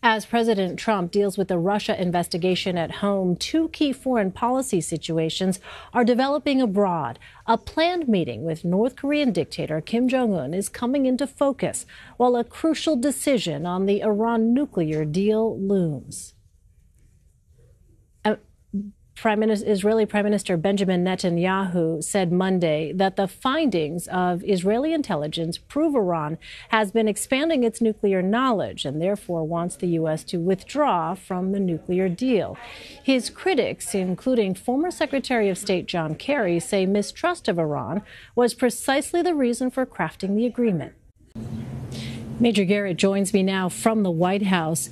As President Trump deals with the Russia investigation at home, two key foreign policy situations are developing abroad. A planned meeting with North Korean dictator Kim Jong Un is coming into focus, while a crucial decision on the Iran nuclear deal looms. Israeli Prime Minister Benjamin Netanyahu said Monday that the findings of Israeli intelligence prove Iran has been expanding its nuclear knowledge and therefore wants the U.S. to withdraw from the nuclear deal. His critics, including former Secretary of State John Kerry, say mistrust of Iran was precisely the reason for crafting the agreement. Major Garrett joins me now from the White House.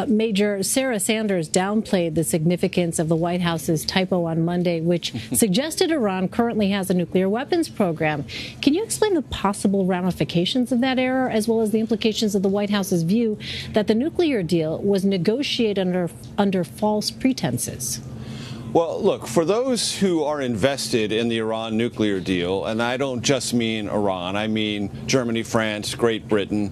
Major, Sarah Sanders downplayed the significance of the White House's typo on Monday, which suggested Iran currently has a nuclear weapons program. Can you explain the possible ramifications of that error, as well as the implications of the White House's view that the nuclear deal was negotiated under false pretenses? Well, look, for those who are invested in the Iran nuclear deal, and I don't just mean Iran, I mean Germany, France, Great Britain,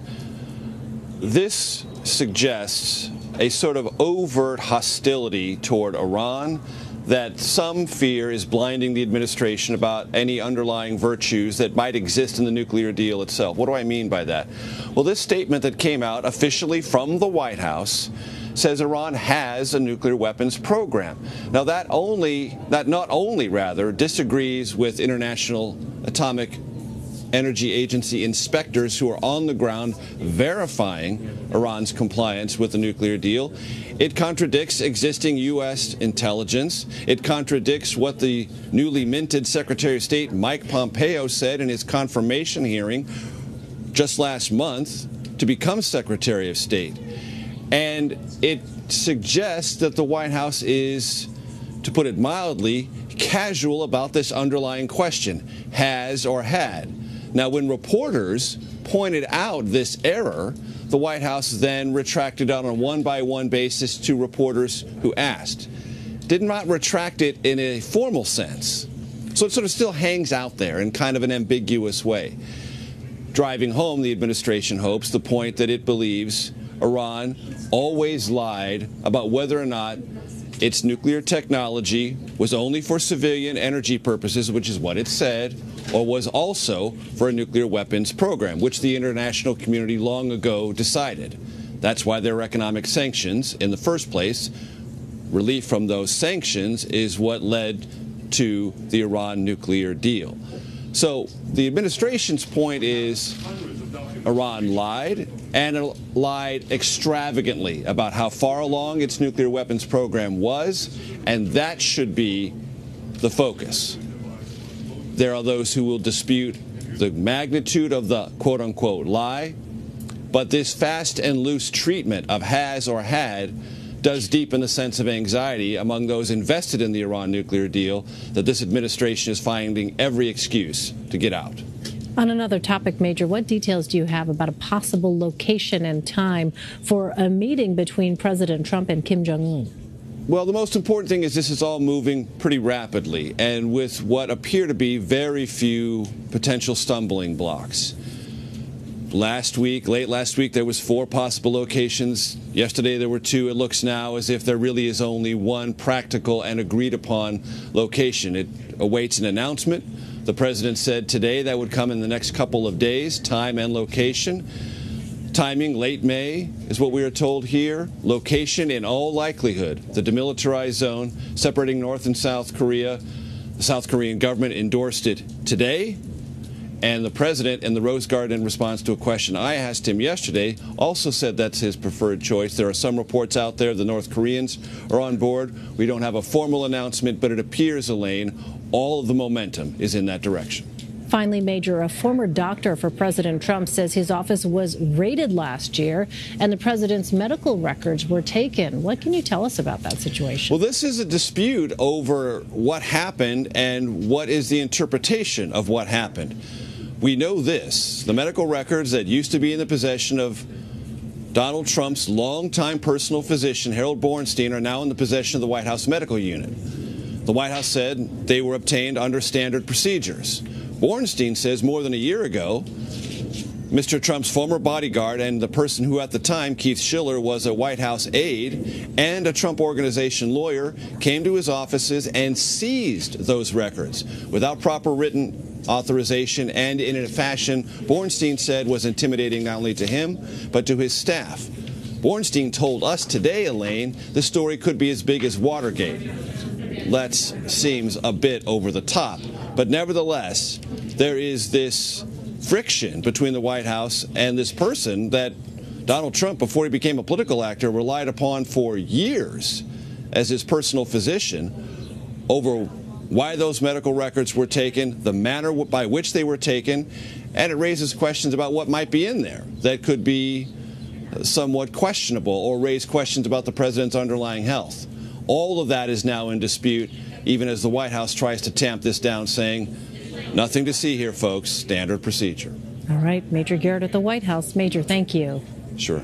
this suggests a sort of overt hostility toward Iran that some fear is blinding the administration about any underlying virtues that might exist in the nuclear deal itself. What do I mean by that? Well, this statement that came out officially from the White House says Iran has a nuclear weapons program. Now, that not only disagrees with International Atomic Energy Agency inspectors who are on the ground verifying Iran's compliance with the nuclear deal, it contradicts existing U.S. intelligence. It contradicts what the newly minted Secretary of State Mike Pompeo said in his confirmation hearing just last month to become Secretary of State. And it suggests that the White House is, to put it mildly, casual about this underlying question, has or had. Now, when reporters pointed out this error, the White House then retracted on a one-by-one basis to reporters who asked. Did not retract it in a formal sense. So it sort of still hangs out there in kind of an ambiguous way, driving home, the administration hopes, the point that it believes Iran always lied about whether or not its nuclear technology was only for civilian energy purposes, which is what it said, or was also for a nuclear weapons program, which the international community long ago decided. That's why there are economic sanctions in the first place. Relief from those sanctions is what led to the Iran nuclear deal. So the administration's point is Iran lied, and it lied extravagantly about how far along its nuclear weapons program was, and that should be the focus. There are those who will dispute the magnitude of the quote-unquote lie, but this fast and loose treatment of has or had does deepen the sense of anxiety among those invested in the Iran nuclear deal that this administration is finding every excuse to get out. On another topic, Major, what details do you have about a possible location and time for a meeting between President Trump and Kim Jong Un? Well, the most important thing is this is all moving pretty rapidly and with what appear to be very few potential stumbling blocks. Late last week, there was 4 possible locations. Yesterday, there were 2. It looks now as if there really is only one practical and agreed-upon location. It awaits an announcement. The president said today that would come in the next couple of days, time and location. Timing, late May, is what we are told here. Location, in all likelihood, the demilitarized zone separating North and South Korea. The South Korean government endorsed it today. And the president, in the Rose Garden, in response to a question I asked him yesterday, also said that's his preferred choice. There are some reports out there the North Koreans are on board. We don't have a formal announcement, but it appears, Elaine, all of the momentum is in that direction. Finally, Major, a former doctor for President Trump says his office was raided last year and the president's medical records were taken. What can you tell us about that situation? Well, this is a dispute over what happened and what is the interpretation of what happened. We know this. The medical records that used to be in the possession of Donald Trump's longtime personal physician, Harold Bornstein, are now in the possession of the White House Medical Unit. The White House said they were obtained under standard procedures. Bornstein says more than a year ago, Mr. Trump's former bodyguard and the person who at the time, Keith Schiller, was a White House aide and a Trump Organization lawyer, came to his offices and seized those records without proper written authorization and in a fashion Bornstein said was intimidating not only to him but to his staff. Bornstein told us today, Elaine, the story could be as big as Watergate. That seems a bit over the top, but nevertheless, there is this friction between the White House and this person that Donald Trump, before he became a political actor, relied upon for years as his personal physician over why those medical records were taken, the manner by which they were taken, and it raises questions about what might be in there that could be somewhat questionable or raise questions about the president's underlying health. All of that is now in dispute, even as the White House tries to tamp this down, saying, nothing to see here, folks, standard procedure. All right, Major Garrett at the White House. Major, thank you. Sure.